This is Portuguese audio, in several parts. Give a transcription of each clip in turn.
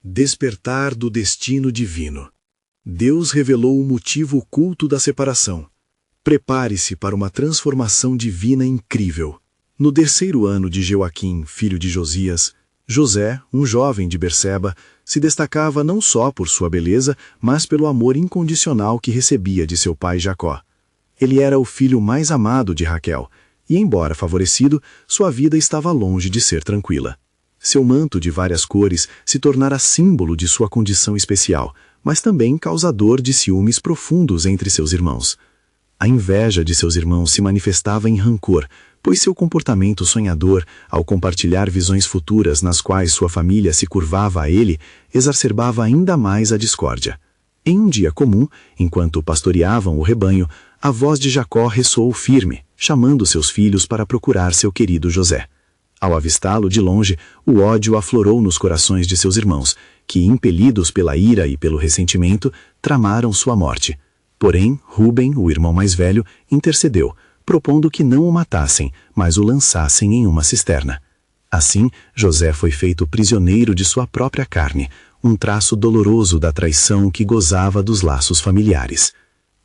Despertar do destino divino. Deus revelou o motivo oculto da separação. Prepare-se para uma transformação divina incrível. No terceiro ano de Joaquim, filho de Josias, José, um jovem de Berseba, se destacava não só por sua beleza, mas pelo amor incondicional que recebia de seu pai Jacó. Ele era o filho mais amado de Raquel, e embora favorecido, sua vida estava longe de ser tranquila. Seu manto de várias cores se tornara símbolo de sua condição especial, mas também causador de ciúmes profundos entre seus irmãos. A inveja de seus irmãos se manifestava em rancor, pois seu comportamento sonhador, ao compartilhar visões futuras nas quais sua família se curvava a ele, exacerbava ainda mais a discórdia. Em um dia comum, enquanto pastoreavam o rebanho, a voz de Jacó ressoou firme, chamando seus filhos para procurar seu querido José. Ao avistá-lo de longe, o ódio aflorou nos corações de seus irmãos, que, impelidos pela ira e pelo ressentimento, tramaram sua morte. Porém, Ruben, o irmão mais velho, intercedeu, propondo que não o matassem, mas o lançassem em uma cisterna. Assim, José foi feito prisioneiro de sua própria carne, um traço doloroso da traição que gozava dos laços familiares.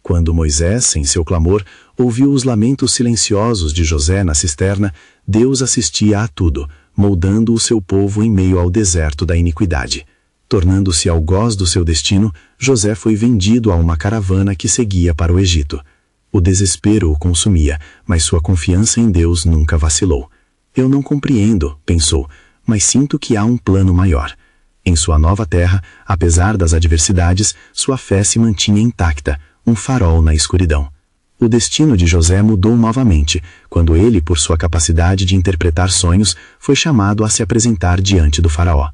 Quando Moisés, em seu clamor, ouviu os lamentos silenciosos de José na cisterna, Deus assistia a tudo, moldando o seu povo em meio ao deserto da iniquidade. Tornando-se algoz do seu destino, José foi vendido a uma caravana que seguia para o Egito. O desespero o consumia, mas sua confiança em Deus nunca vacilou. Eu não compreendo, pensou, mas sinto que há um plano maior. Em sua nova terra, apesar das adversidades, sua fé se mantinha intacta, um farol na escuridão. O destino de José mudou novamente, quando ele, por sua capacidade de interpretar sonhos, foi chamado a se apresentar diante do faraó.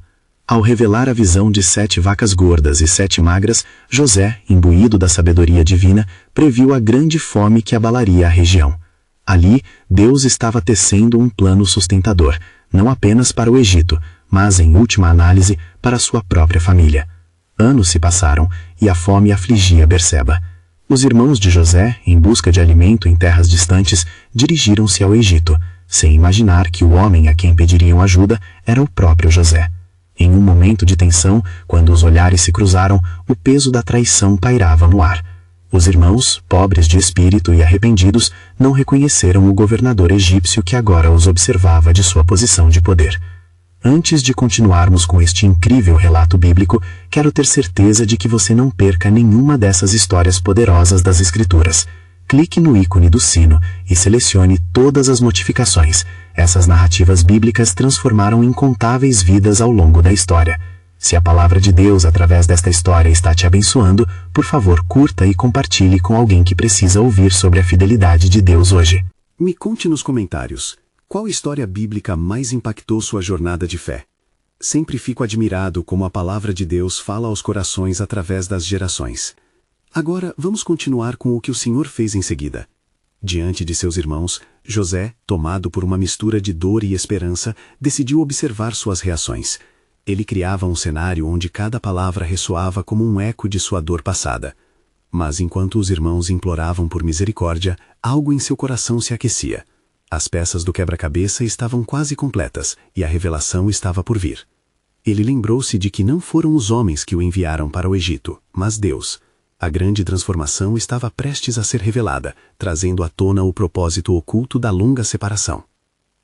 Ao revelar a visão de 7 vacas gordas e 7 magras, José, imbuído da sabedoria divina, previu a grande fome que abalaria a região. Ali, Deus estava tecendo um plano sustentador, não apenas para o Egito, mas, em última análise, para sua própria família. Anos se passaram e a fome afligia Berseba. Os irmãos de José, em busca de alimento em terras distantes, dirigiram-se ao Egito, sem imaginar que o homem a quem pediriam ajuda era o próprio José. Em um momento de tensão, quando os olhares se cruzaram, o peso da traição pairava no ar. Os irmãos, pobres de espírito e arrependidos, não reconheceram o governador egípcio que agora os observava de sua posição de poder. Antes de continuarmos com este incrível relato bíblico, quero ter certeza de que você não perca nenhuma dessas histórias poderosas das Escrituras. Clique no ícone do sino e selecione todas as notificações. Essas narrativas bíblicas transformaram incontáveis vidas ao longo da história. Se a palavra de Deus através desta história está te abençoando, por favor, curta e compartilhe com alguém que precisa ouvir sobre a fidelidade de Deus hoje. Me conte nos comentários. Qual história bíblica mais impactou sua jornada de fé? Sempre fico admirado como a palavra de Deus fala aos corações através das gerações. Agora, vamos continuar com o que o Senhor fez em seguida. Diante de seus irmãos, José, tomado por uma mistura de dor e esperança, decidiu observar suas reações. Ele criava um cenário onde cada palavra ressoava como um eco de sua dor passada. Mas enquanto os irmãos imploravam por misericórdia, algo em seu coração se aquecia. As peças do quebra-cabeça estavam quase completas, e a revelação estava por vir. Ele lembrou-se de que não foram os homens que o enviaram para o Egito, mas Deus. A grande transformação estava prestes a ser revelada, trazendo à tona o propósito oculto da longa separação.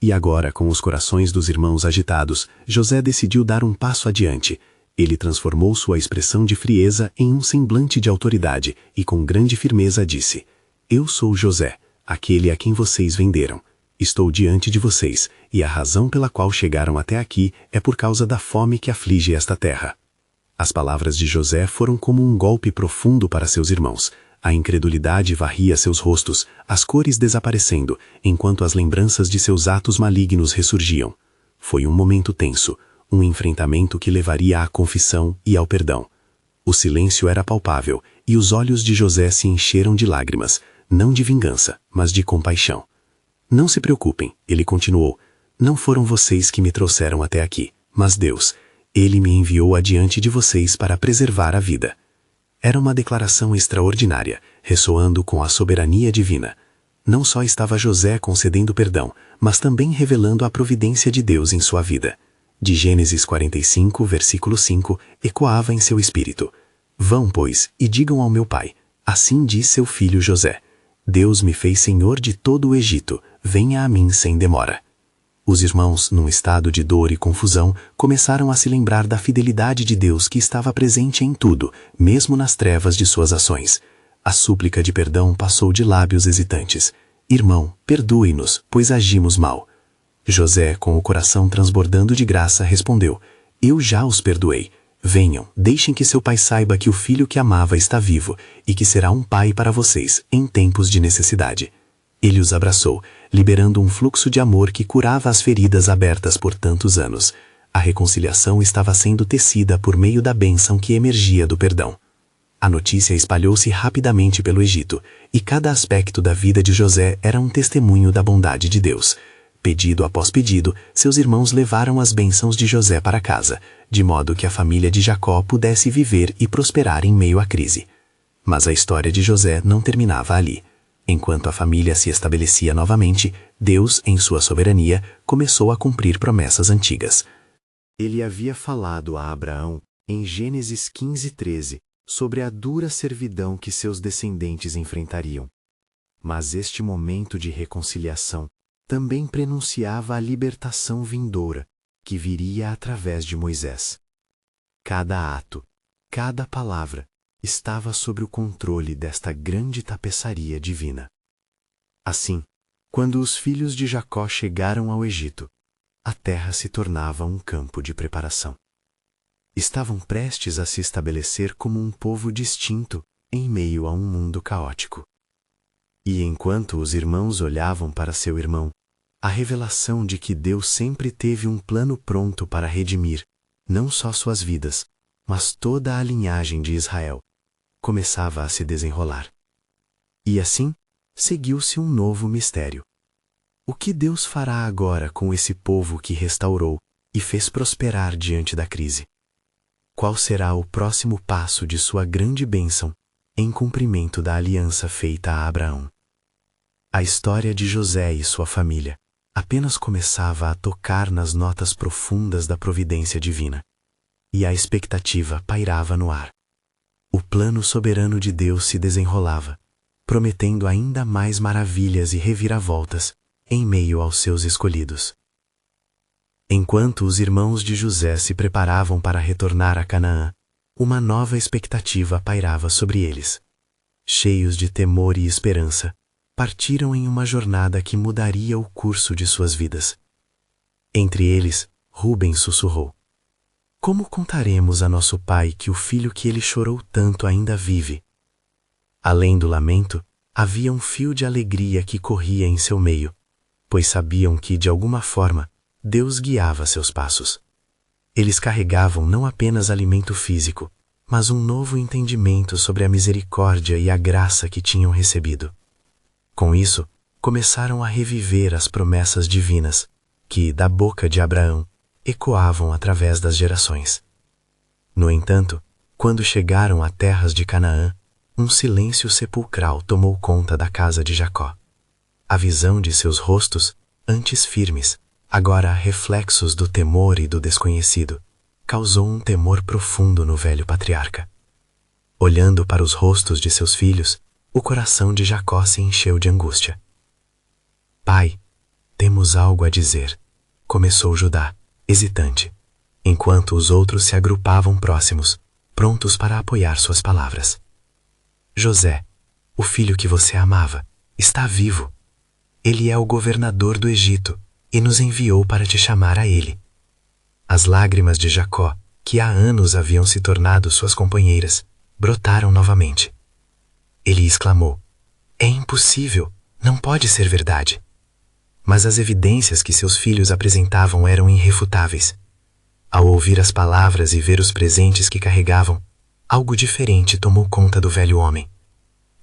E agora, com os corações dos irmãos agitados, José decidiu dar um passo adiante. Ele transformou sua expressão de frieza em um semblante de autoridade, e com grande firmeza disse: "Eu sou José, aquele a quem vocês venderam. Estou diante de vocês, e a razão pela qual chegaram até aqui é por causa da fome que aflige esta terra." As palavras de José foram como um golpe profundo para seus irmãos. A incredulidade varria seus rostos, as cores desaparecendo, enquanto as lembranças de seus atos malignos ressurgiam. Foi um momento tenso, um enfrentamento que levaria à confissão e ao perdão. O silêncio era palpável, e os olhos de José se encheram de lágrimas, não de vingança, mas de compaixão. "Não se preocupem", ele continuou. "Não foram vocês que me trouxeram até aqui, mas Deus. Ele me enviou adiante de vocês para preservar a vida." Era uma declaração extraordinária, ressoando com a soberania divina. Não só estava José concedendo perdão, mas também revelando a providência de Deus em sua vida. de Gênesis 45, versículo 5, ecoava em seu espírito: Vão, pois, e digam ao meu pai, assim diz seu filho José: Deus me fez senhor de todo o Egito, venha a mim sem demora. Os irmãos, num estado de dor e confusão, começaram a se lembrar da fidelidade de Deus que estava presente em tudo, mesmo nas trevas de suas ações. A súplica de perdão passou de lábios hesitantes: Irmão, perdoe-nos, pois agimos mal. José, com o coração transbordando de graça, respondeu: Eu já os perdoei. Venham, deixem que seu pai saiba que o filho que amava está vivo e que será um pai para vocês em tempos de necessidade. Ele os abraçou, liberando um fluxo de amor que curava as feridas abertas por tantos anos. A reconciliação estava sendo tecida por meio da bênção que emergia do perdão. A notícia espalhou-se rapidamente pelo Egito, e cada aspecto da vida de José era um testemunho da bondade de Deus. Pedido após pedido, seus irmãos levaram as bênçãos de José para casa, de modo que a família de Jacó pudesse viver e prosperar em meio à crise. Mas a história de José não terminava ali. Enquanto a família se estabelecia novamente, Deus, em sua soberania, começou a cumprir promessas antigas. Ele havia falado a Abraão, em Gênesis 15:13, sobre a dura servidão que seus descendentes enfrentariam. Mas este momento de reconciliação também prenunciava a libertação vindoura, que viria através de Moisés. Cada ato, cada palavra, estava sob o controle desta grande tapeçaria divina. Assim, quando os filhos de Jacó chegaram ao Egito, a terra se tornava um campo de preparação. Estavam prestes a se estabelecer como um povo distinto em meio a um mundo caótico. E enquanto os irmãos olhavam para seu irmão, a revelação de que Deus sempre teve um plano pronto para redimir, não só suas vidas, mas toda a linhagem de Israel, começava a se desenrolar. E assim, seguiu-se um novo mistério. O que Deus fará agora com esse povo que restaurou e fez prosperar diante da crise? Qual será o próximo passo de sua grande bênção em cumprimento da aliança feita a Abraão? A história de José e sua família apenas começava a tocar nas notas profundas da providência divina, e a expectativa pairava no ar. O plano soberano de Deus se desenrolava, prometendo ainda mais maravilhas e reviravoltas em meio aos seus escolhidos. Enquanto os irmãos de José se preparavam para retornar a Canaã, uma nova expectativa pairava sobre eles. Cheios de temor e esperança, partiram em uma jornada que mudaria o curso de suas vidas. Entre eles, Rúben sussurrou: Como contaremos a nosso pai que o filho que ele chorou tanto ainda vive? Além do lamento, havia um fio de alegria que corria em seu meio, pois sabiam que, de alguma forma, Deus guiava seus passos. Eles carregavam não apenas alimento físico, mas um novo entendimento sobre a misericórdia e a graça que tinham recebido. Com isso, começaram a reviver as promessas divinas, que, da boca de Abraão, ecoavam através das gerações. No entanto, quando chegaram a terras de Canaã, um silêncio sepulcral tomou conta da casa de Jacó. A visão de seus rostos, antes firmes, agora reflexos do temor e do desconhecido, causou um temor profundo no velho patriarca. Olhando para os rostos de seus filhos, o coração de Jacó se encheu de angústia. Pai, temos algo a dizer, começou Judá, hesitante, enquanto os outros se agrupavam próximos, prontos para apoiar suas palavras. José, o filho que você amava, está vivo. Ele é o governador do Egito e nos enviou para te chamar a ele. As lágrimas de Jacó, que há anos haviam se tornado suas companheiras, brotaram novamente. Ele exclamou: É impossível, não pode ser verdade. Mas as evidências que seus filhos apresentavam eram irrefutáveis. Ao ouvir as palavras e ver os presentes que carregavam, algo diferente tomou conta do velho homem.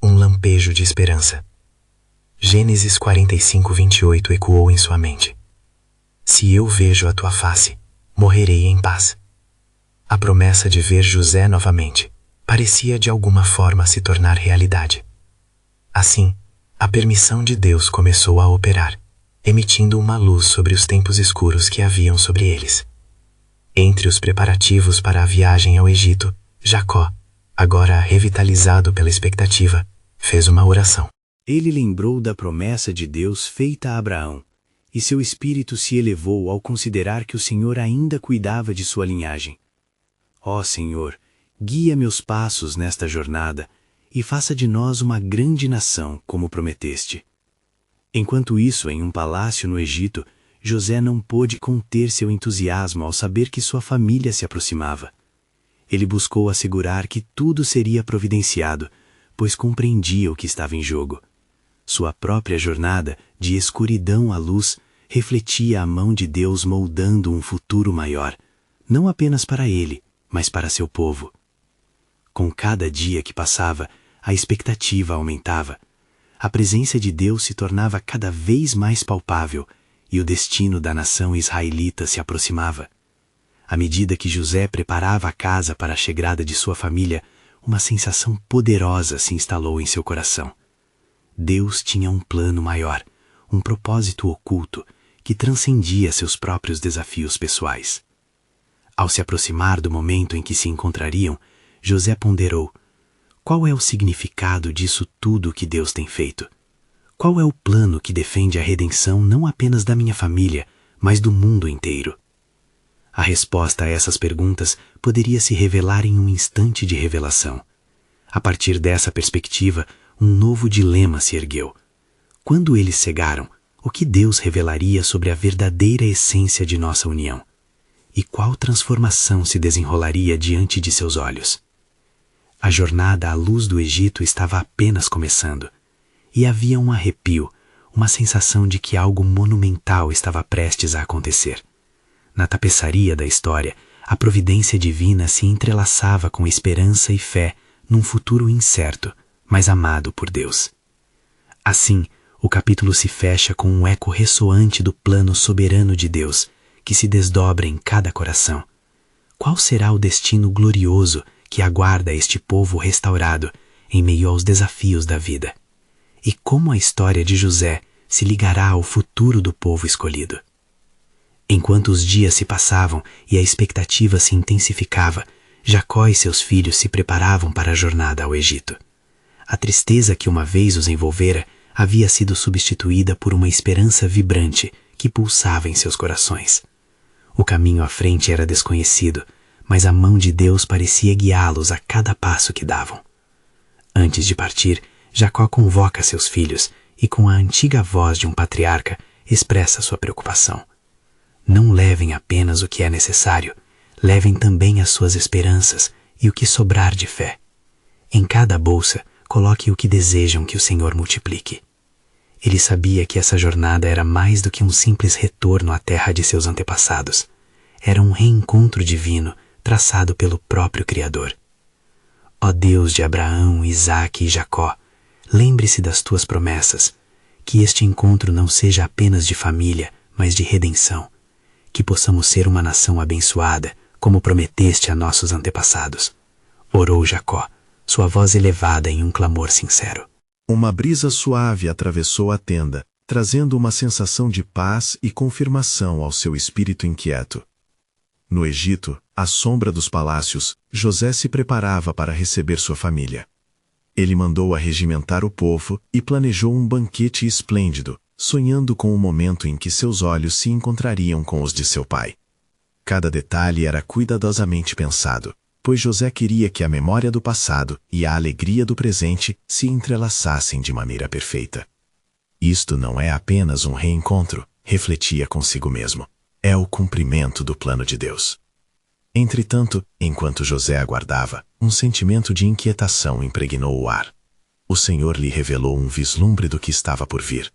Um lampejo de esperança. Gênesis 45:28 ecoou em sua mente. Se eu vejo a tua face, morrerei em paz. A promessa de ver José novamente parecia de alguma forma se tornar realidade. Assim, a permissão de Deus começou a operar, emitindo uma luz sobre os tempos escuros que haviam sobre eles. Entre os preparativos para a viagem ao Egito, Jacó, agora revitalizado pela expectativa, fez uma oração. Ele lembrou da promessa de Deus feita a Abraão, e seu espírito se elevou ao considerar que o Senhor ainda cuidava de sua linhagem. Ó Senhor, guia meus passos nesta jornada e faça de nós uma grande nação, como prometeste. Enquanto isso, em um palácio no Egito, José não pôde conter seu entusiasmo ao saber que sua família se aproximava. Ele buscou assegurar que tudo seria providenciado, pois compreendia o que estava em jogo. Sua própria jornada, de escuridão à luz, refletia a mão de Deus moldando um futuro maior, não apenas para ele, mas para seu povo. Com cada dia que passava, a expectativa aumentava. A presença de Deus se tornava cada vez mais palpável e o destino da nação israelita se aproximava. À medida que José preparava a casa para a chegada de sua família, uma sensação poderosa se instalou em seu coração. Deus tinha um plano maior, um propósito oculto, que transcendia seus próprios desafios pessoais. Ao se aproximar do momento em que se encontrariam, José ponderou: qual é o significado disso tudo que Deus tem feito? Qual é o plano que defende a redenção não apenas da minha família, mas do mundo inteiro? A resposta a essas perguntas poderia se revelar em um instante de revelação. A partir dessa perspectiva, um novo dilema se ergueu. Quando eles cegaram, o que Deus revelaria sobre a verdadeira essência de nossa união? E qual transformação se desenrolaria diante de seus olhos? A jornada à luz do Egito estava apenas começando, e havia um arrepio, uma sensação de que algo monumental estava prestes a acontecer. Na tapeçaria da história, a providência divina se entrelaçava com esperança e fé num futuro incerto, mas amado por Deus. Assim, o capítulo se fecha com um eco ressoante do plano soberano de Deus, que se desdobra em cada coração. Qual será o destino glorioso que aguarda este povo restaurado em meio aos desafios da vida? E como a história de José se ligará ao futuro do povo escolhido? Enquanto os dias se passavam e a expectativa se intensificava, Jacó e seus filhos se preparavam para a jornada ao Egito. A tristeza que uma vez os envolvera havia sido substituída por uma esperança vibrante que pulsava em seus corações. O caminho à frente era desconhecido, mas a mão de Deus parecia guiá-los a cada passo que davam. Antes de partir, Jacó convoca seus filhos e, com a antiga voz de um patriarca, expressa sua preocupação. Não levem apenas o que é necessário, levem também as suas esperanças e o que sobrar de fé. Em cada bolsa, coloque o que desejam que o Senhor multiplique. Ele sabia que essa jornada era mais do que um simples retorno à terra de seus antepassados. Era um reencontro divino traçado pelo próprio Criador. Ó Deus de Abraão, Isaque e Jacó, lembre-se das tuas promessas, que este encontro não seja apenas de família, mas de redenção, que possamos ser uma nação abençoada, como prometeste a nossos antepassados. Orou Jacó, sua voz elevada em um clamor sincero. Uma brisa suave atravessou a tenda, trazendo uma sensação de paz e confirmação ao seu espírito inquieto. No Egito, à sombra dos palácios, José se preparava para receber sua família. Ele mandou arregimentar o povo e planejou um banquete esplêndido, sonhando com o momento em que seus olhos se encontrariam com os de seu pai. Cada detalhe era cuidadosamente pensado, pois José queria que a memória do passado e a alegria do presente se entrelaçassem de maneira perfeita. Isto não é apenas um reencontro, refletia consigo mesmo. É o cumprimento do plano de Deus. Entretanto, enquanto José aguardava, um sentimento de inquietação impregnou o ar. O Senhor lhe revelou um vislumbre do que estava por vir.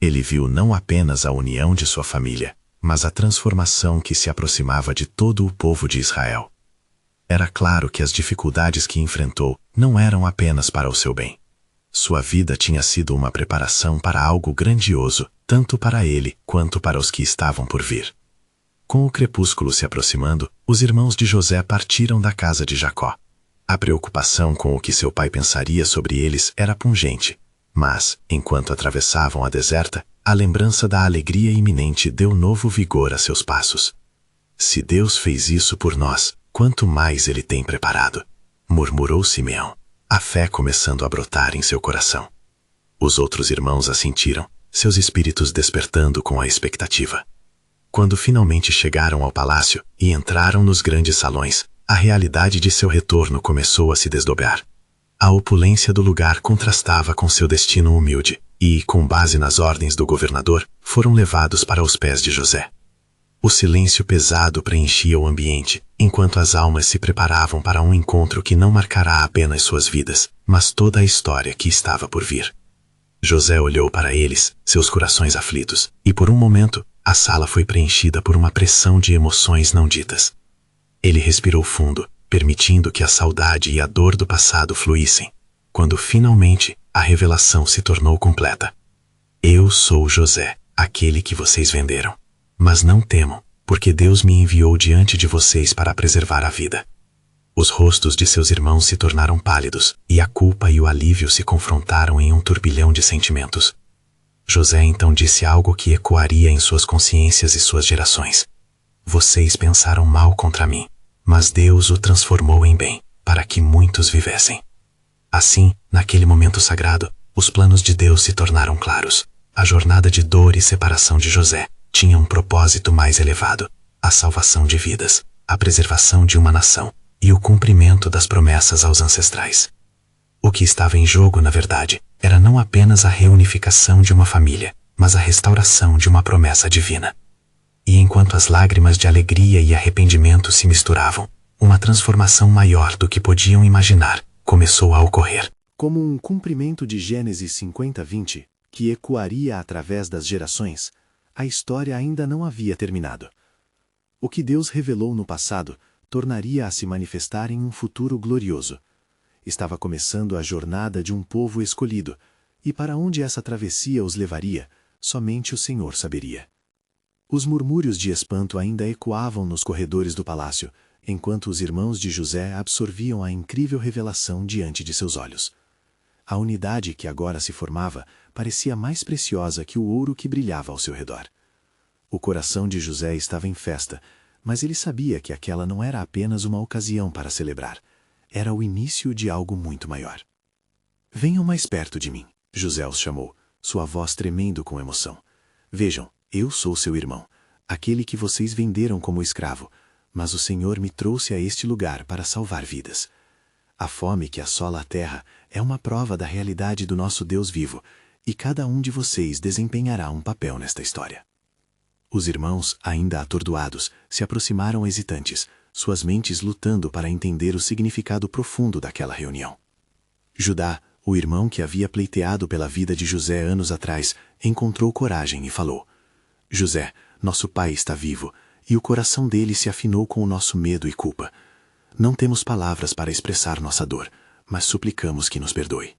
Ele viu não apenas a união de sua família, mas a transformação que se aproximava de todo o povo de Israel. Era claro que as dificuldades que enfrentou não eram apenas para o seu bem. Sua vida tinha sido uma preparação para algo grandioso, tanto para ele quanto para os que estavam por vir. Com o crepúsculo se aproximando, os irmãos de José partiram da casa de Jacó. A preocupação com o que seu pai pensaria sobre eles era pungente, mas, enquanto atravessavam a deserta, a lembrança da alegria iminente deu novo vigor a seus passos. Se Deus fez isso por nós, quanto mais Ele tem preparado, murmurou Simeão, a fé começando a brotar em seu coração. Os outros irmãos assentiram, seus espíritos despertando com a expectativa. Quando finalmente chegaram ao palácio e entraram nos grandes salões, a realidade de seu retorno começou a se desdobrar. A opulência do lugar contrastava com seu destino humilde, e, com base nas ordens do governador, foram levados para os pés de José. O silêncio pesado preenchia o ambiente, enquanto as almas se preparavam para um encontro que não marcará apenas suas vidas, mas toda a história que estava por vir. José olhou para eles, seus corações aflitos, e por um momento, a sala foi preenchida por uma pressão de emoções não ditas. Ele respirou fundo, permitindo que a saudade e a dor do passado fluíssem, quando finalmente a revelação se tornou completa. Eu sou José, aquele que vocês venderam. Mas não temam, porque Deus me enviou diante de vocês para preservar a vida. Os rostos de seus irmãos se tornaram pálidos, e a culpa e o alívio se confrontaram em um turbilhão de sentimentos. José então disse algo que ecoaria em suas consciências e suas gerações. Vocês pensaram mal contra mim, mas Deus o transformou em bem, para que muitos vivessem. Assim, naquele momento sagrado, os planos de Deus se tornaram claros. A jornada de dor e separação de José tinha um propósito mais elevado, a salvação de vidas, a preservação de uma nação e o cumprimento das promessas aos ancestrais. O que estava em jogo, na verdade, era não apenas a reunificação de uma família, mas a restauração de uma promessa divina. E enquanto as lágrimas de alegria e arrependimento se misturavam, uma transformação maior do que podiam imaginar começou a ocorrer. Como um cumprimento de Gênesis 50:20, que ecoaria através das gerações, a história ainda não havia terminado. O que Deus revelou no passado tornaria a se manifestar em um futuro glorioso. Estava começando a jornada de um povo escolhido, e para onde essa travessia os levaria, somente o Senhor saberia. Os murmúrios de espanto ainda ecoavam nos corredores do palácio, enquanto os irmãos de José absorviam a incrível revelação diante de seus olhos. A unidade que agora se formava parecia mais preciosa que o ouro que brilhava ao seu redor. O coração de José estava em festa, mas ele sabia que aquela não era apenas uma ocasião para celebrar. Era o início de algo muito maior. Venham mais perto de mim, José os chamou, sua voz tremendo com emoção. Vejam, eu sou seu irmão, aquele que vocês venderam como escravo, mas o Senhor me trouxe a este lugar para salvar vidas. A fome que assola a terra é uma prova da realidade do nosso Deus vivo, e cada um de vocês desempenhará um papel nesta história. Os irmãos, ainda atordoados, se aproximaram hesitantes, suas mentes lutando para entender o significado profundo daquela reunião. Judá, o irmão que havia pleiteado pela vida de José anos atrás, encontrou coragem e falou: José, nosso pai está vivo, e o coração dele se afinou com o nosso medo e culpa. Não temos palavras para expressar nossa dor, mas suplicamos que nos perdoe.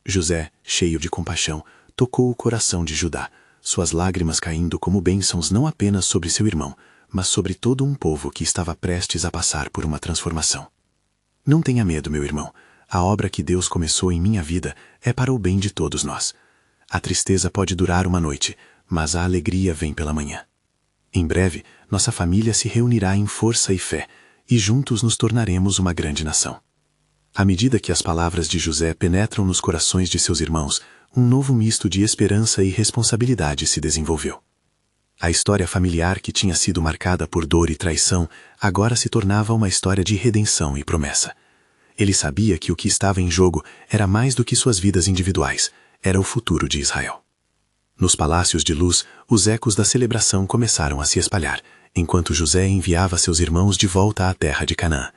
José, cheio de compaixão, tocou o coração de Judá, suas lágrimas caindo como bênçãos não apenas sobre seu irmão, mas sobre todo um povo que estava prestes a passar por uma transformação. Não tenha medo, meu irmão. A obra que Deus começou em minha vida é para o bem de todos nós. A tristeza pode durar uma noite, mas a alegria vem pela manhã. Em breve, nossa família se reunirá em força e fé, e juntos nos tornaremos uma grande nação. À medida que as palavras de José penetram nos corações de seus irmãos, um novo misto de esperança e responsabilidade se desenvolveu. A história familiar que tinha sido marcada por dor e traição, agora se tornava uma história de redenção e promessa. Ele sabia que o que estava em jogo era mais do que suas vidas individuais, era o futuro de Israel. Nos palácios de luz, os ecos da celebração começaram a se espalhar, enquanto José enviava seus irmãos de volta à terra de Canaã.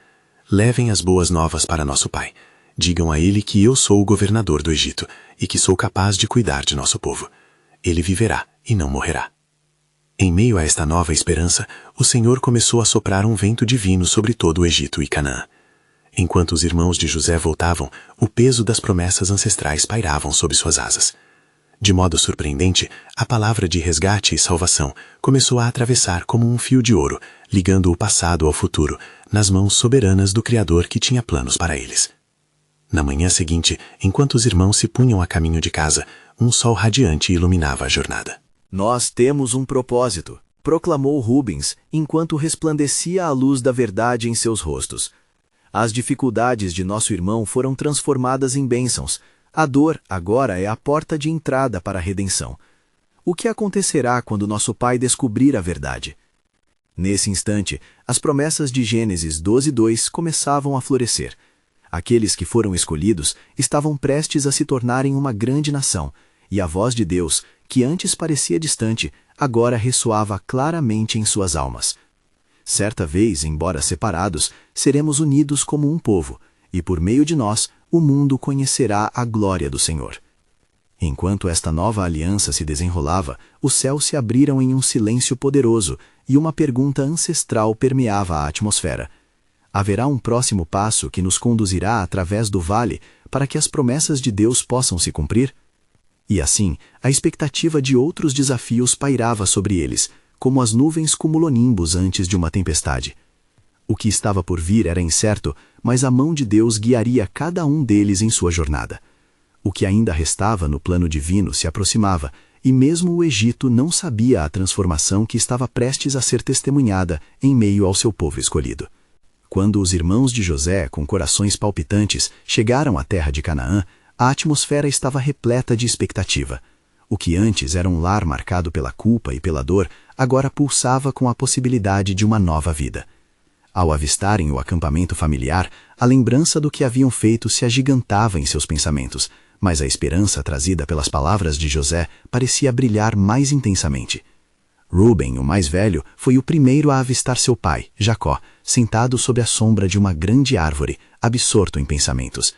Levem as boas novas para nosso pai. Digam a ele que eu sou o governador do Egito e que sou capaz de cuidar de nosso povo. Ele viverá e não morrerá. Em meio a esta nova esperança, o Senhor começou a soprar um vento divino sobre todo o Egito e Canaã. Enquanto os irmãos de José voltavam, o peso das promessas ancestrais pairavam sob suas asas. De modo surpreendente, a palavra de resgate e salvação começou a atravessar como um fio de ouro, ligando o passado ao futuro, nas mãos soberanas do Criador que tinha planos para eles. Na manhã seguinte, enquanto os irmãos se punham a caminho de casa, um sol radiante iluminava a jornada. Nós temos um propósito. proclamou Rubens, enquanto resplandecia a luz da verdade em seus rostos. As dificuldades de nosso irmão foram transformadas em bênçãos. A dor agora é a porta de entrada para a redenção. O que acontecerá quando nosso pai descobrir a verdade? Nesse instante, as promessas de Gênesis 12:2 começavam a florescer. Aqueles que foram escolhidos estavam prestes a se tornarem uma grande nação, e a voz de Deus, que antes parecia distante, agora ressoava claramente em suas almas. Certa vez, embora separados, seremos unidos como um povo, e por meio de nós, o mundo conhecerá a glória do Senhor. Enquanto esta nova aliança se desenrolava, os céus se abriram em um silêncio poderoso, e uma pergunta ancestral permeava a atmosfera. Haverá um próximo passo que nos conduzirá através do vale para que as promessas de Deus possam se cumprir? E assim, a expectativa de outros desafios pairava sobre eles, como as nuvens cumulonimbus antes de uma tempestade. O que estava por vir era incerto, mas a mão de Deus guiaria cada um deles em sua jornada. O que ainda restava no plano divino se aproximava, e mesmo o Egito não sabia a transformação que estava prestes a ser testemunhada em meio ao seu povo escolhido. Quando os irmãos de José, com corações palpitantes, chegaram à terra de Canaã, a atmosfera estava repleta de expectativa. O que antes era um lar marcado pela culpa e pela dor, agora pulsava com a possibilidade de uma nova vida. Ao avistarem o acampamento familiar, a lembrança do que haviam feito se agigantava em seus pensamentos, mas a esperança trazida pelas palavras de José parecia brilhar mais intensamente. Rúben, o mais velho, foi o primeiro a avistar seu pai, Jacó, sentado sob a sombra de uma grande árvore, absorto em pensamentos.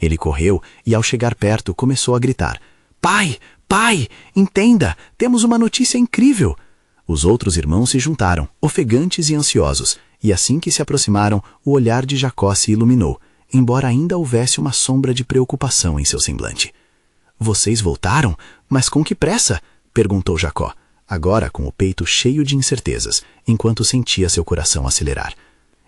Ele correu e, ao chegar perto, começou a gritar: "Pai! Pai! Entenda! Temos uma notícia incrível!" Os outros irmãos se juntaram, ofegantes e ansiosos, e assim que se aproximaram, o olhar de Jacó se iluminou, embora ainda houvesse uma sombra de preocupação em seu semblante. "Vocês voltaram? Mas com que pressa?" perguntou Jacó, agora com o peito cheio de incertezas, enquanto sentia seu coração acelerar.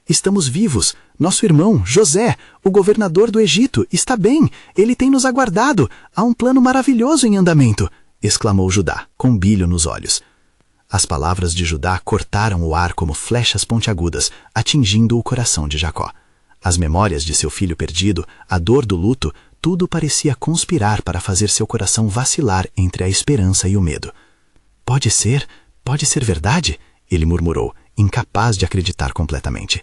"Estamos vivos! Nosso irmão, José, o governador do Egito, está bem! Ele tem nos aguardado! Há um plano maravilhoso em andamento!" exclamou Judá, com brilho nos olhos. As palavras de Judá cortaram o ar como flechas pontiagudas, atingindo o coração de Jacó. As memórias de seu filho perdido, a dor do luto, tudo parecia conspirar para fazer seu coração vacilar entre a esperança e o medo. Pode ser verdade?" ele murmurou, incapaz de acreditar completamente.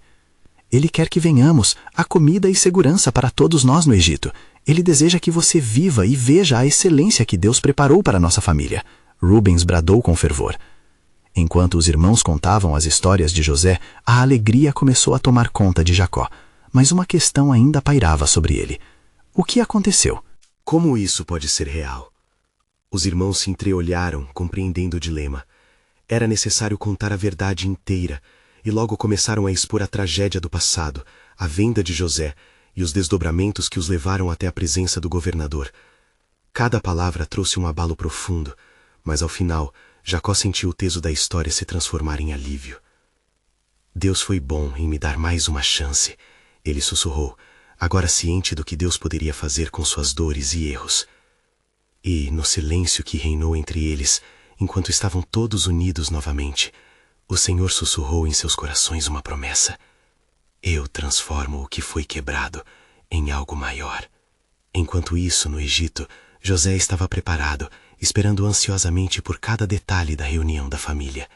"Ele quer que venhamos, há comida e segurança para todos nós no Egito. Ele deseja que você viva e veja a excelência que Deus preparou para nossa família." Rubens bradou com fervor. Enquanto os irmãos contavam as histórias de José, a alegria começou a tomar conta de Jacó, mas uma questão ainda pairava sobre ele. O que aconteceu? Como isso pode ser real? Os irmãos se entreolharam, compreendendo o dilema. Era necessário contar a verdade inteira, e logo começaram a expor a tragédia do passado, a venda de José e os desdobramentos que os levaram até a presença do governador. Cada palavra trouxe um abalo profundo, mas ao final, Jacó sentiu o peso da história se transformar em alívio. "Deus foi bom em me dar mais uma chance", ele sussurrou, agora ciente do que Deus poderia fazer com suas dores e erros. E, no silêncio que reinou entre eles, enquanto estavam todos unidos novamente, o Senhor sussurrou em seus corações uma promessa: "Eu transformo o que foi quebrado em algo maior." Enquanto isso, no Egito, José estava preparado, esperando ansiosamente por cada detalhe da reunião da família.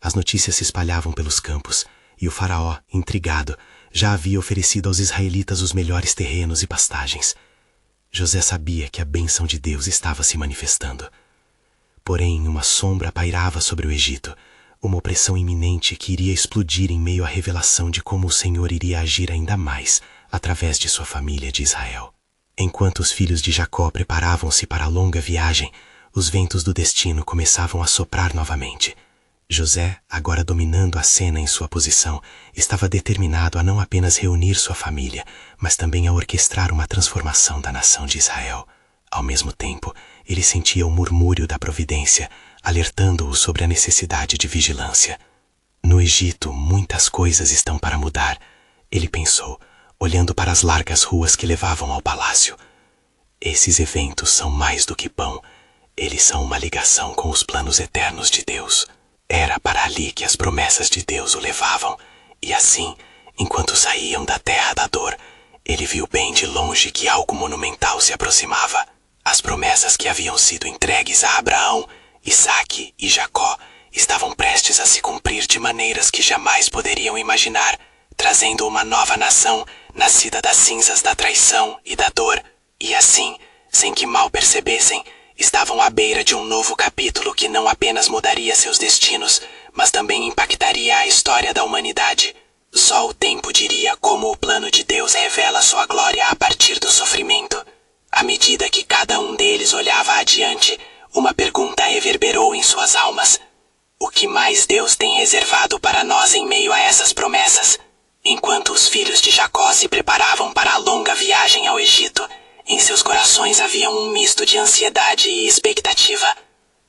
As notícias se espalhavam pelos campos, e o faraó, intrigado, já havia oferecido aos israelitas os melhores terrenos e pastagens. José sabia que a bênção de Deus estava se manifestando. Porém, uma sombra pairava sobre o Egito, uma opressão iminente que iria explodir em meio à revelação de como o Senhor iria agir ainda mais através de sua família de Israel. Enquanto os filhos de Jacó preparavam-se para a longa viagem, os ventos do destino começavam a soprar novamente. José, agora dominando a cena em sua posição, estava determinado a não apenas reunir sua família, mas também a orquestrar uma transformação da nação de Israel. Ao mesmo tempo, ele sentia o murmúrio da providência, alertando-o sobre a necessidade de vigilância. "No Egito, muitas coisas estão para mudar", ele pensou, olhando para as largas ruas que levavam ao palácio. "Esses eventos são mais do que pão. Eles são uma ligação com os planos eternos de Deus." Era para ali que as promessas de Deus o levavam, e assim, enquanto saíam da terra da dor, ele viu bem de longe que algo monumental se aproximava. As promessas que haviam sido entregues a Abraão, Isaque e Jacó estavam prestes a se cumprir de maneiras que jamais poderiam imaginar, trazendo uma nova nação, nascida das cinzas da traição e da dor, e assim, sem que mal percebessem, estavam à beira de um novo capítulo que não apenas mudaria seus destinos, mas também impactaria a história da humanidade. Só o tempo diria como o plano de Deus revela sua glória a partir do sofrimento. À medida que cada um deles olhava adiante, uma pergunta reverberou em suas almas. O que mais Deus tem reservado para nós em meio a essas promessas? Enquanto os filhos de Jacó se preparavam para a longa viagem ao Egito, em seus corações havia um misto de ansiedade e expectativa.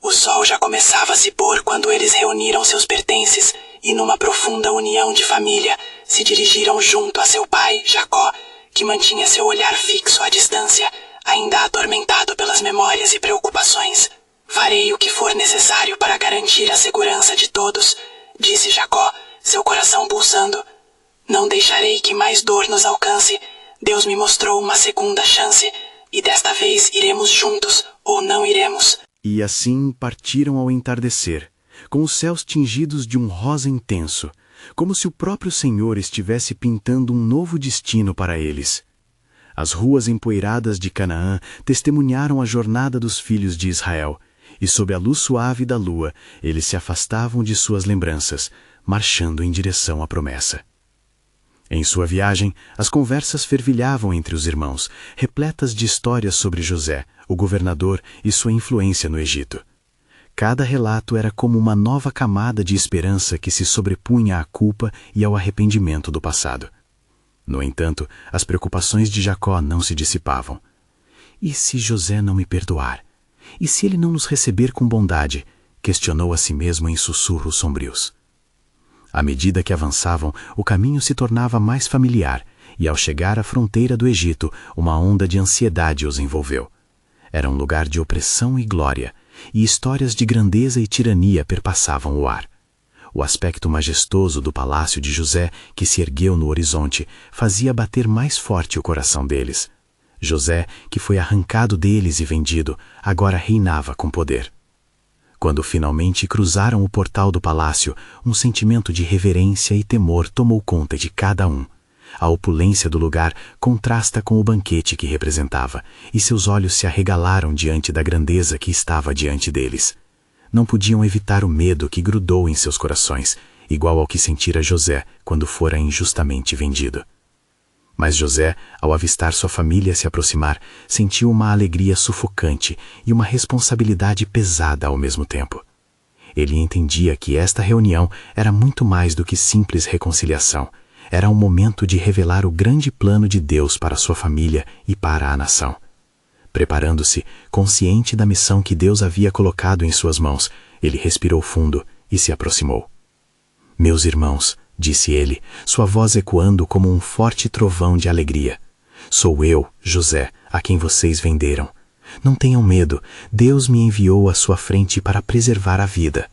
O sol já começava a se pôr quando eles reuniram seus pertences e, numa profunda união de família, se dirigiram junto a seu pai, Jacó, que mantinha seu olhar fixo à distância, ainda atormentado pelas memórias e preocupações. Farei o que for necessário para garantir a segurança de todos, disse Jacó, seu coração pulsando. Não deixarei que mais dor nos alcance. Deus me mostrou uma segunda chance, e desta vez iremos juntos, ou não iremos. E assim partiram ao entardecer, com os céus tingidos de um rosa intenso, como se o próprio Senhor estivesse pintando um novo destino para eles. As ruas empoeiradas de Canaã testemunharam a jornada dos filhos de Israel, e sob a luz suave da lua, eles se afastavam de suas lembranças, marchando em direção à promessa. Em sua viagem, as conversas fervilhavam entre os irmãos, repletas de histórias sobre José, o governador e sua influência no Egito. Cada relato era como uma nova camada de esperança que se sobrepunha à culpa e ao arrependimento do passado. No entanto, as preocupações de Jacó não se dissipavam. E se José não me perdoar? E se ele não nos receber com bondade? Questionou a si mesmo em sussurros sombrios. À medida que avançavam, o caminho se tornava mais familiar, e ao chegar à fronteira do Egito, uma onda de ansiedade os envolveu. Era um lugar de opressão e glória, e histórias de grandeza e tirania perpassavam o ar. O aspecto majestoso do palácio de José, que se ergueu no horizonte, fazia bater mais forte o coração deles. José, que foi arrancado deles e vendido, agora reinava com poder. Quando finalmente cruzaram o portal do palácio, um sentimento de reverência e temor tomou conta de cada um. A opulência do lugar contrasta com o banquete que representava, e seus olhos se arregalaram diante da grandeza que estava diante deles. Não podiam evitar o medo que grudou em seus corações, igual ao que sentira José quando fora injustamente vendido. Mas José, ao avistar sua família se aproximar, sentiu uma alegria sufocante e uma responsabilidade pesada ao mesmo tempo. Ele entendia que esta reunião era muito mais do que simples reconciliação. Era um momento de revelar o grande plano de Deus para sua família e para a nação. Preparando-se, consciente da missão que Deus havia colocado em suas mãos, ele respirou fundo e se aproximou. Meus irmãos, disse ele, sua voz ecoando como um forte trovão de alegria. Sou eu, José, a quem vocês venderam. Não tenham medo, Deus me enviou à sua frente para preservar a vida.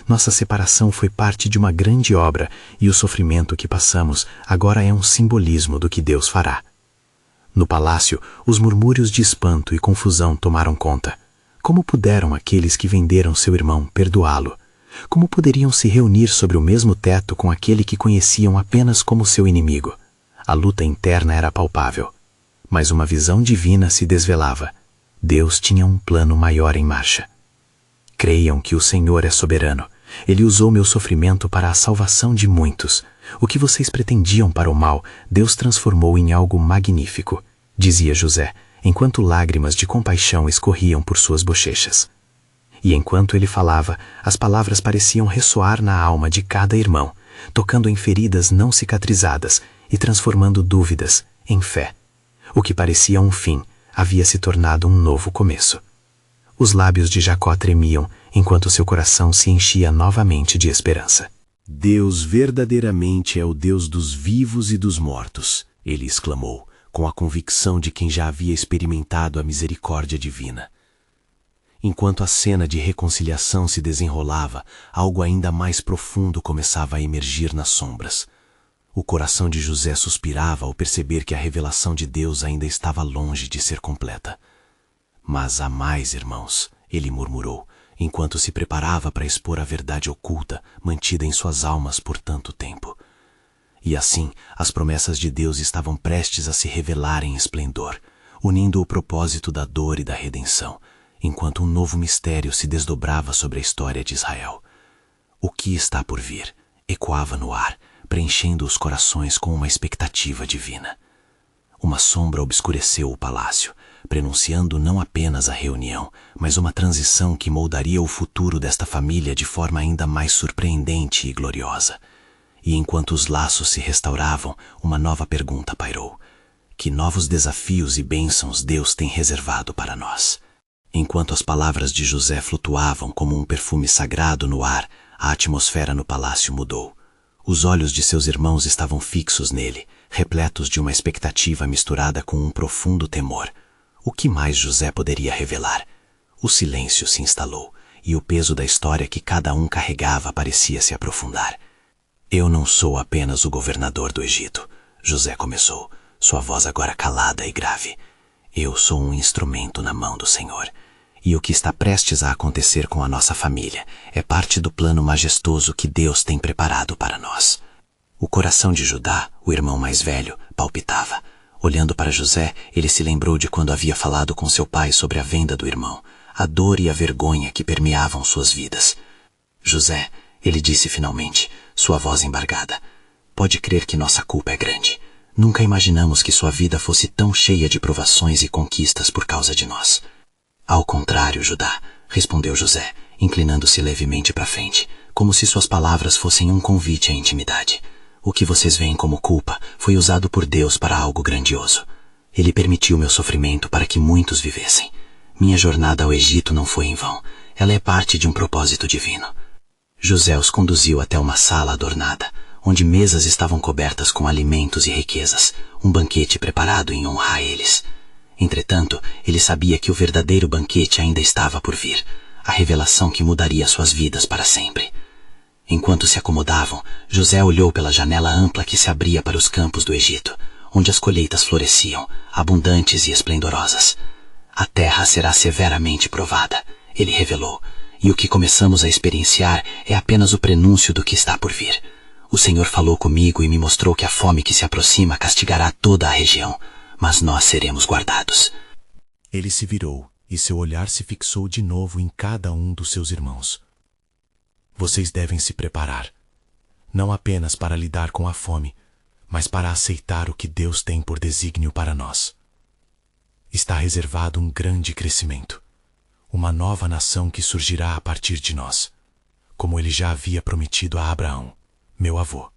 Nossa separação foi parte de uma grande obra e o sofrimento que passamos agora é um simbolismo do que Deus fará. No palácio, os murmúrios de espanto e confusão tomaram conta. Como puderam aqueles que venderam seu irmão perdoá-lo? Como poderiam se reunir sobre o mesmo teto com aquele que conheciam apenas como seu inimigo? A luta interna era palpável. Mas uma visão divina se desvelava. Deus tinha um plano maior em marcha. Creiam que o Senhor é soberano. Ele usou meu sofrimento para a salvação de muitos. O que vocês pretendiam para o mal, Deus transformou em algo magnífico, dizia José, enquanto lágrimas de compaixão escorriam por suas bochechas. E enquanto ele falava, as palavras pareciam ressoar na alma de cada irmão, tocando em feridas não cicatrizadas e transformando dúvidas em fé. O que parecia um fim havia se tornado um novo começo. Os lábios de Jacó tremiam, enquanto seu coração se enchia novamente de esperança. Deus verdadeiramente é o Deus dos vivos e dos mortos, ele exclamou, com a convicção de quem já havia experimentado a misericórdia divina. Enquanto a cena de reconciliação se desenrolava, algo ainda mais profundo começava a emergir nas sombras. O coração de José suspirava ao perceber que a revelação de Deus ainda estava longe de ser completa. Mas há mais, irmãos, ele murmurou, enquanto se preparava para expor a verdade oculta, mantida em suas almas por tanto tempo. E assim, as promessas de Deus estavam prestes a se revelar em esplendor, unindo o propósito da dor e da redenção, enquanto um novo mistério se desdobrava sobre a história de Israel. O que está por vir ecoava no ar, preenchendo os corações com uma expectativa divina. Uma sombra obscureceu o palácio, prenunciando não apenas a reunião, mas uma transição que moldaria o futuro desta família de forma ainda mais surpreendente e gloriosa. E enquanto os laços se restauravam, uma nova pergunta pairou: que novos desafios e bênçãos Deus tem reservado para nós? Enquanto as palavras de José flutuavam como um perfume sagrado no ar, a atmosfera no palácio mudou. Os olhos de seus irmãos estavam fixos nele, repletos de uma expectativa misturada com um profundo temor. O que mais José poderia revelar? O silêncio se instalou, e o peso da história que cada um carregava parecia se aprofundar. Eu não sou apenas o governador do Egito, José começou, sua voz agora calada e grave. Eu sou um instrumento na mão do Senhor. E o que está prestes a acontecer com a nossa família é parte do plano majestoso que Deus tem preparado para nós. O coração de Judá, o irmão mais velho, palpitava. Olhando para José, ele se lembrou de quando havia falado com seu pai sobre a venda do irmão, a dor e a vergonha que permeavam suas vidas. José, ele disse finalmente, sua voz embargada, pode crer que nossa culpa é grande. Nunca imaginamos que sua vida fosse tão cheia de provações e conquistas por causa de nós. Ao contrário, Judá, respondeu José, inclinando-se levemente para frente, como se suas palavras fossem um convite à intimidade. O que vocês veem como culpa foi usado por Deus para algo grandioso. Ele permitiu meu sofrimento para que muitos vivessem. Minha jornada ao Egito não foi em vão. Ela é parte de um propósito divino. José os conduziu até uma sala adornada, onde mesas estavam cobertas com alimentos e riquezas, um banquete preparado em honra a eles. Entretanto, ele sabia que o verdadeiro banquete ainda estava por vir, a revelação que mudaria suas vidas para sempre. Enquanto se acomodavam, José olhou pela janela ampla que se abria para os campos do Egito, onde as colheitas floresciam, abundantes e esplendorosas. A terra será severamente provada, ele revelou, e o que começamos a experienciar é apenas o prenúncio do que está por vir. O Senhor falou comigo e me mostrou que a fome que se aproxima castigará toda a região, mas nós seremos guardados. Ele se virou, e seu olhar se fixou de novo em cada um dos seus irmãos. Vocês devem se preparar, não apenas para lidar com a fome, mas para aceitar o que Deus tem por desígnio para nós. Está reservado um grande crescimento, uma nova nação que surgirá a partir de nós, como ele já havia prometido a Abraão, meu avô.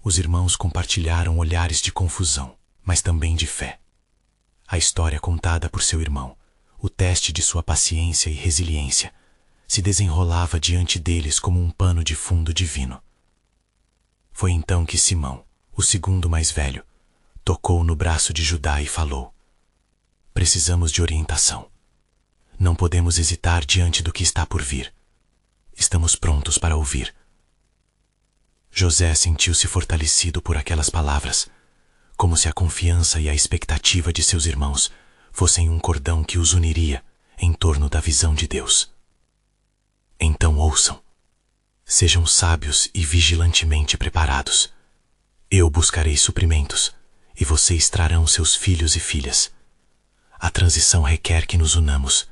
Os irmãos compartilharam olhares de confusão, mas também de fé. A história contada por seu irmão, o teste de sua paciência e resiliência, se desenrolava diante deles como um pano de fundo divino. Foi então que Simão, o segundo mais velho, tocou no braço de Judá e falou: precisamos de orientação. Não podemos hesitar diante do que está por vir. Estamos prontos para ouvir. José sentiu-se fortalecido por aquelas palavras, como se a confiança e a expectativa de seus irmãos fossem um cordão que os uniria em torno da visão de Deus. Então ouçam. Sejam sábios e vigilantemente preparados. Eu buscarei suprimentos, e vocês trarão seus filhos e filhas. A transição requer que nos unamos,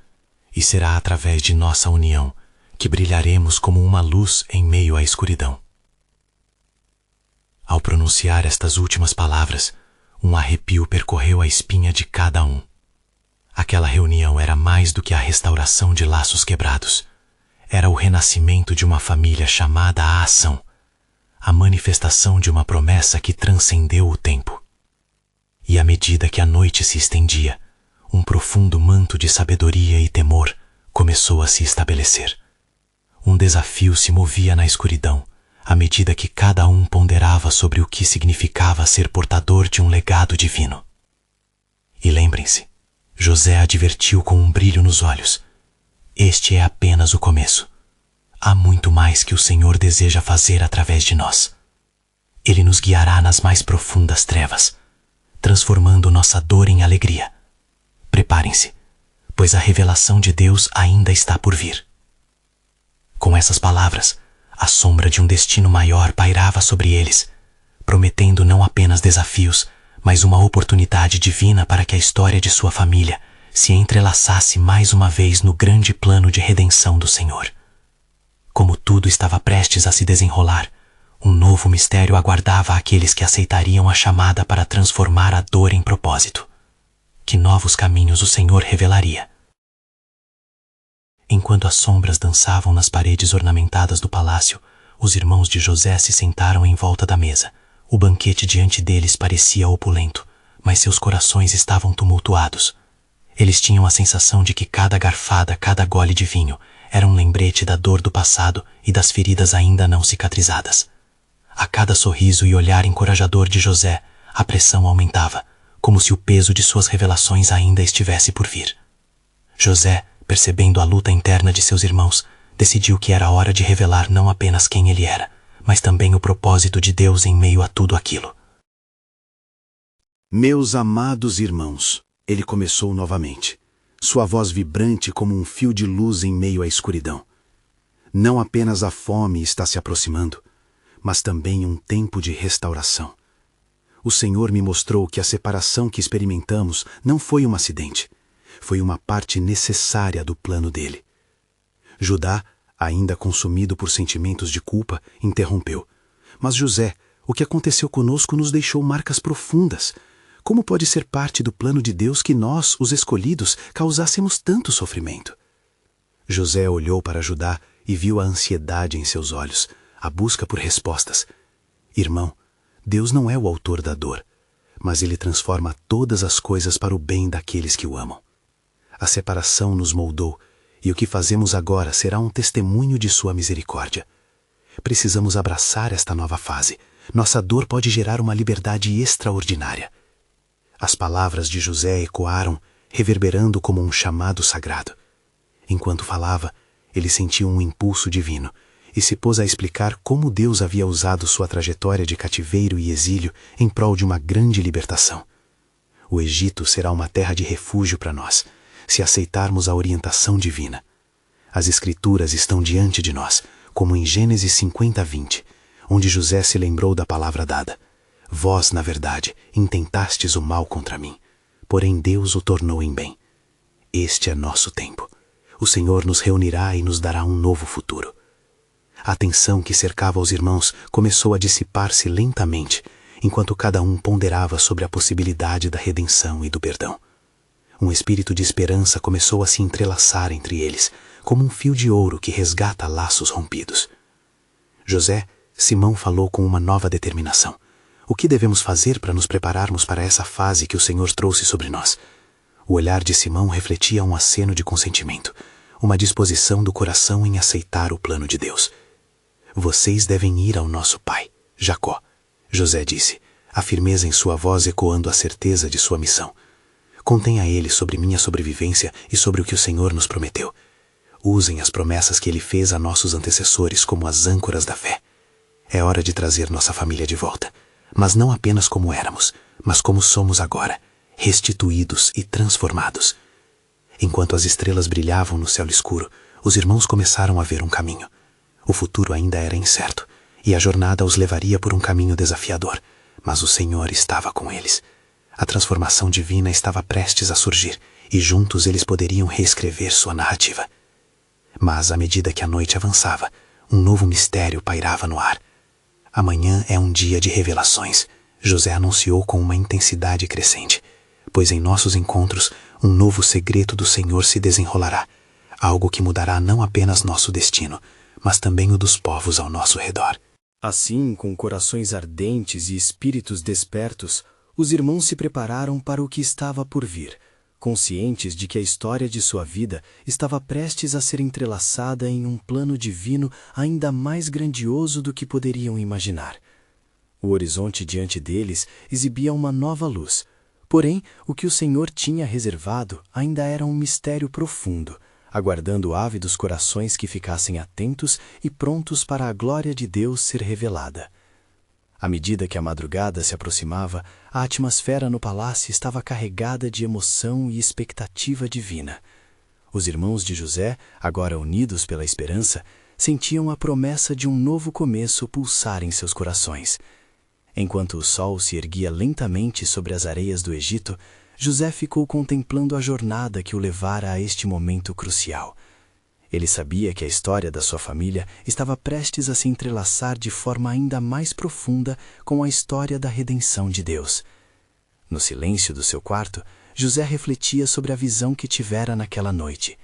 e será através de nossa união que brilharemos como uma luz em meio à escuridão. Ao pronunciar estas últimas palavras, um arrepio percorreu a espinha de cada um. Aquela reunião era mais do que a restauração de laços quebrados. Era o renascimento de uma família chamada à ação, a manifestação de uma promessa que transcendeu o tempo. E à medida que a noite se estendia, um profundo manto de sabedoria e temor começou a se estabelecer. Um desafio se movia na escuridão, à medida que cada um ponderava sobre o que significava ser portador de um legado divino. E lembrem-se, José advertiu com um brilho nos olhos. Este é apenas o começo. Há muito mais que o Senhor deseja fazer através de nós. Ele nos guiará nas mais profundas trevas, transformando nossa dor em alegria. Preparem-se, pois a revelação de Deus ainda está por vir. Com essas palavras, a sombra de um destino maior pairava sobre eles, prometendo não apenas desafios, mas uma oportunidade divina para que a história de sua família se entrelaçasse mais uma vez no grande plano de redenção do Senhor. Como tudo estava prestes a se desenrolar, um novo mistério aguardava aqueles que aceitariam a chamada para transformar a dor em propósito. Que novos caminhos o Senhor revelaria. Enquanto as sombras dançavam nas paredes ornamentadas do palácio, os irmãos de José se sentaram em volta da mesa. O banquete diante deles parecia opulento, mas seus corações estavam tumultuados. Eles tinham a sensação de que cada garfada, cada gole de vinho, era um lembrete da dor do passado e das feridas ainda não cicatrizadas. A cada sorriso e olhar encorajador de José, a pressão aumentava, como se o peso de suas revelações ainda estivesse por vir. José, percebendo a luta interna de seus irmãos, decidiu que era hora de revelar não apenas quem ele era, mas também o propósito de Deus em meio a tudo aquilo. Meus amados irmãos, ele começou novamente, sua voz vibrante como um fio de luz em meio à escuridão. Não apenas a fome está se aproximando, mas também um tempo de restauração. O Senhor me mostrou que a separação que experimentamos não foi um acidente, foi uma parte necessária do plano dele. Judá, ainda consumido por sentimentos de culpa, interrompeu. Mas José, o que aconteceu conosco nos deixou marcas profundas. Como pode ser parte do plano de Deus que nós, os escolhidos, causássemos tanto sofrimento? José olhou para Judá e viu a ansiedade em seus olhos, a busca por respostas. Irmão, Deus não é o autor da dor, mas Ele transforma todas as coisas para o bem daqueles que o amam. A separação nos moldou, e o que fazemos agora será um testemunho de sua misericórdia. Precisamos abraçar esta nova fase. Nossa dor pode gerar uma liberdade extraordinária. As palavras de José ecoaram, reverberando como um chamado sagrado. Enquanto falava, ele sentiu um impulso divino e se pôs a explicar como Deus havia usado sua trajetória de cativeiro e exílio em prol de uma grande libertação. O Egito será uma terra de refúgio para nós, se aceitarmos a orientação divina. As Escrituras estão diante de nós, como em Gênesis 50:20, onde José se lembrou da palavra dada. Vós, na verdade, intentastes o mal contra mim, porém Deus o tornou em bem. Este é nosso tempo. O Senhor nos reunirá e nos dará um novo futuro. A tensão que cercava os irmãos começou a dissipar-se lentamente, enquanto cada um ponderava sobre a possibilidade da redenção e do perdão. Um espírito de esperança começou a se entrelaçar entre eles, como um fio de ouro que resgata laços rompidos. José, Simão falou com uma nova determinação. O que devemos fazer para nos prepararmos para essa fase que o Senhor trouxe sobre nós? O olhar de Simão refletia um aceno de consentimento, uma disposição do coração em aceitar o plano de Deus. Vocês devem ir ao nosso pai, Jacó, José disse, a firmeza em sua voz ecoando a certeza de sua missão. Contem a ele sobre minha sobrevivência e sobre o que o Senhor nos prometeu. Usem as promessas que ele fez a nossos antecessores como as âncoras da fé. É hora de trazer nossa família de volta, mas não apenas como éramos, mas como somos agora, restituídos e transformados. Enquanto as estrelas brilhavam no céu escuro, os irmãos começaram a ver um caminho. O futuro ainda era incerto, e a jornada os levaria por um caminho desafiador, mas o Senhor estava com eles. A transformação divina estava prestes a surgir, e juntos eles poderiam reescrever sua narrativa. Mas, à medida que a noite avançava, um novo mistério pairava no ar. Amanhã é um dia de revelações, José anunciou com uma intensidade crescente, pois em nossos encontros um novo segredo do Senhor se desenrolará, algo que mudará não apenas nosso destino, mas também o dos povos ao nosso redor. Assim, com corações ardentes e espíritos despertos, os irmãos se prepararam para o que estava por vir, conscientes de que a história de sua vida estava prestes a ser entrelaçada em um plano divino ainda mais grandioso do que poderiam imaginar. O horizonte diante deles exibia uma nova luz, Porém, o que o Senhor tinha reservado ainda era um mistério profundo, aguardando ávidos corações que ficassem atentos e prontos para a glória de Deus ser revelada. À medida que a madrugada se aproximava, a atmosfera no palácio estava carregada de emoção e expectativa divina. Os irmãos de José, agora unidos pela esperança, sentiam a promessa de um novo começo pulsar em seus corações. Enquanto o sol se erguia lentamente sobre as areias do Egito, José ficou contemplando a jornada que o levara a este momento crucial. Ele sabia que a história da sua família estava prestes a se entrelaçar de forma ainda mais profunda com a história da redenção de Deus. No silêncio do seu quarto, José refletia sobre a visão que tivera naquela noite.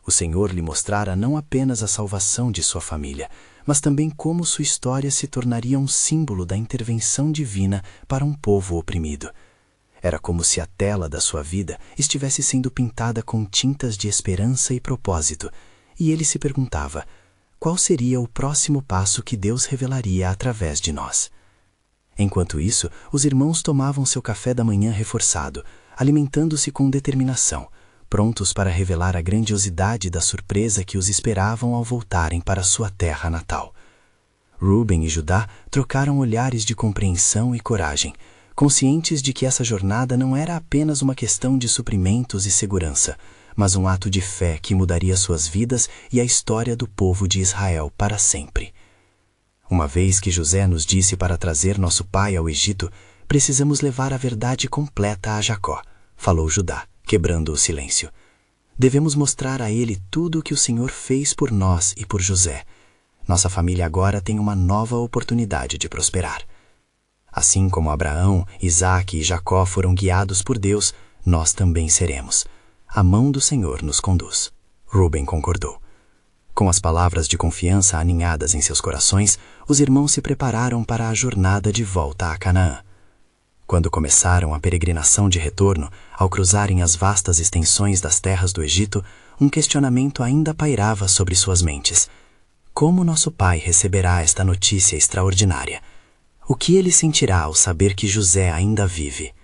O Senhor lhe mostrara não apenas a salvação de sua família, mas também como sua história se tornaria um símbolo da intervenção divina para um povo oprimido. Era como se a tela da sua vida estivesse sendo pintada com tintas de esperança e propósito, e ele se perguntava: qual seria o próximo passo que Deus revelaria através de nós? Enquanto isso, os irmãos tomavam seu café da manhã reforçado, alimentando-se com determinação, prontos para revelar a grandiosidade da surpresa que os esperavam ao voltarem para sua terra natal. Rúben e Judá trocaram olhares de compreensão e coragem, conscientes de que essa jornada não era apenas uma questão de suprimentos e segurança, mas um ato de fé que mudaria suas vidas e a história do povo de Israel para sempre. Uma vez que José nos disse para trazer nosso pai ao Egito, precisamos levar a verdade completa a Jacó, falou Judá, quebrando o silêncio. Devemos mostrar a ele tudo o que o Senhor fez por nós e por José. Nossa família agora tem uma nova oportunidade de prosperar. Assim como Abraão, Isaque e Jacó foram guiados por Deus, nós também seremos. A mão do Senhor nos conduz. Rúben concordou. Com as palavras de confiança aninhadas em seus corações, os irmãos se prepararam para a jornada de volta a Canaã. Quando começaram a peregrinação de retorno, ao cruzarem as vastas extensões das terras do Egito, um questionamento ainda pairava sobre suas mentes. Como nosso pai receberá esta notícia extraordinária? O que ele sentirá ao saber que José ainda vive?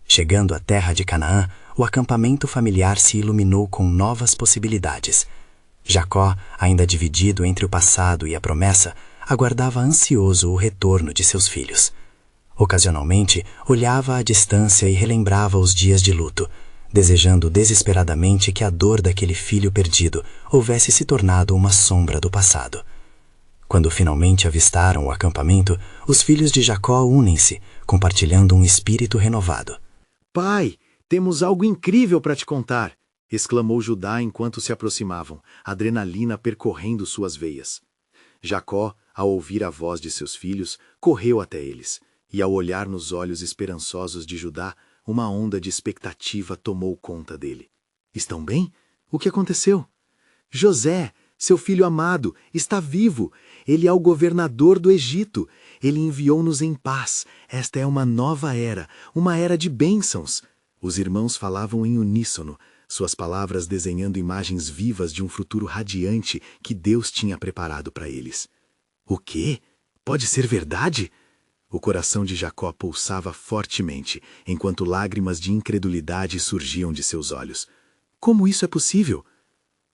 Chegando à terra de Canaã, o acampamento familiar se iluminou com novas possibilidades. Jacó, ainda dividido entre o passado e a promessa, aguardava ansioso o retorno de seus filhos. Ocasionalmente, olhava à distância e relembrava os dias de luto, desejando desesperadamente que a dor daquele filho perdido houvesse se tornado uma sombra do passado. Quando finalmente avistaram o acampamento, os filhos de Jacó unem-se, compartilhando um espírito renovado. Pai, temos algo incrível para te contar! Exclamou Judá enquanto se aproximavam, adrenalina percorrendo suas veias. Jacó, ao ouvir a voz de seus filhos, correu até eles, e ao olhar nos olhos esperançosos de Judá, uma onda de expectativa tomou conta dele. Estão bem? O que aconteceu? José, seu filho amado, está vivo. Ele é o governador do Egito. Ele enviou-nos em paz. Esta é uma nova era, uma era de bênçãos. Os irmãos falavam em uníssono, suas palavras desenhando imagens vivas de um futuro radiante que Deus tinha preparado para eles. O quê? Pode ser verdade? O coração de Jacó pulsava fortemente, enquanto lágrimas de incredulidade surgiam de seus olhos. Como isso é possível?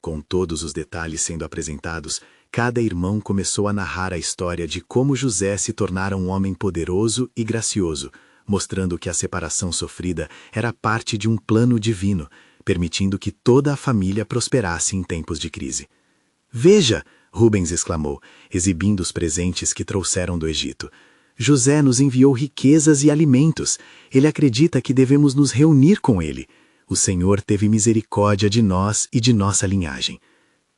Com todos os detalhes sendo apresentados, cada irmão começou a narrar a história de como José se tornara um homem poderoso e gracioso, mostrando que a separação sofrida era parte de um plano divino, permitindo que toda a família prosperasse em tempos de crise. Veja! Rubens exclamou, exibindo os presentes que trouxeram do Egito. José nos enviou riquezas e alimentos. Ele acredita que devemos nos reunir com ele. O Senhor teve misericórdia de nós e de nossa linhagem.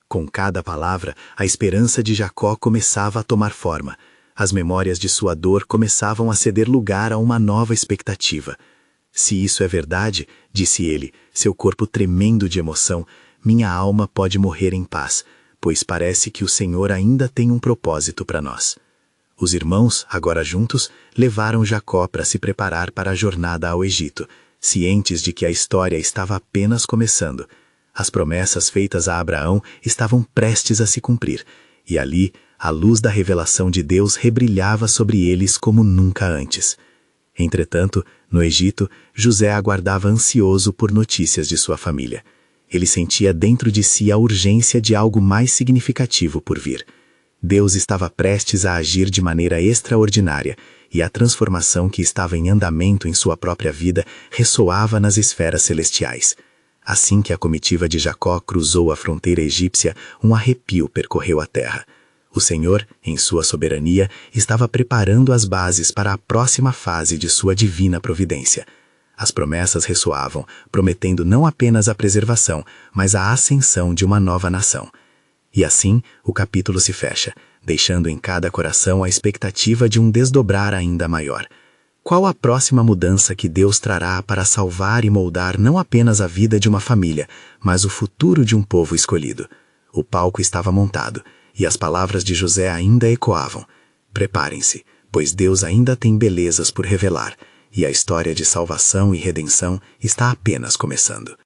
Com cada palavra, a esperança de Jacó começava a tomar forma. As memórias de sua dor começavam a ceder lugar a uma nova expectativa. Se isso é verdade, disse ele, seu corpo tremendo de emoção, minha alma pode morrer em paz, pois parece que o Senhor ainda tem um propósito para nós. Os irmãos, agora juntos, levaram Jacó para se preparar para a jornada ao Egito, cientes de que a história estava apenas começando. As promessas feitas a Abraão estavam prestes a se cumprir, e ali a luz da revelação de Deus rebrilhava sobre eles como nunca antes. Entretanto, no Egito, José aguardava ansioso por notícias de sua família. Ele sentia dentro de si a urgência de algo mais significativo por vir. Deus estava prestes a agir de maneira extraordinária, e a transformação que estava em andamento em sua própria vida ressoava nas esferas celestiais. Assim que a comitiva de Jacó cruzou a fronteira egípcia, um arrepio percorreu a terra. O Senhor, em sua soberania, estava preparando as bases para a próxima fase de sua divina providência. As promessas ressoavam, prometendo não apenas a preservação, mas a ascensão de uma nova nação. E assim, o capítulo se fecha, deixando em cada coração a expectativa de um desdobrar ainda maior. Qual a próxima mudança que Deus trará para salvar e moldar não apenas a vida de uma família, mas o futuro de um povo escolhido? O palco estava montado, e as palavras de José ainda ecoavam. Preparem-se, pois Deus ainda tem belezas por revelar, e a história de salvação e redenção está apenas começando.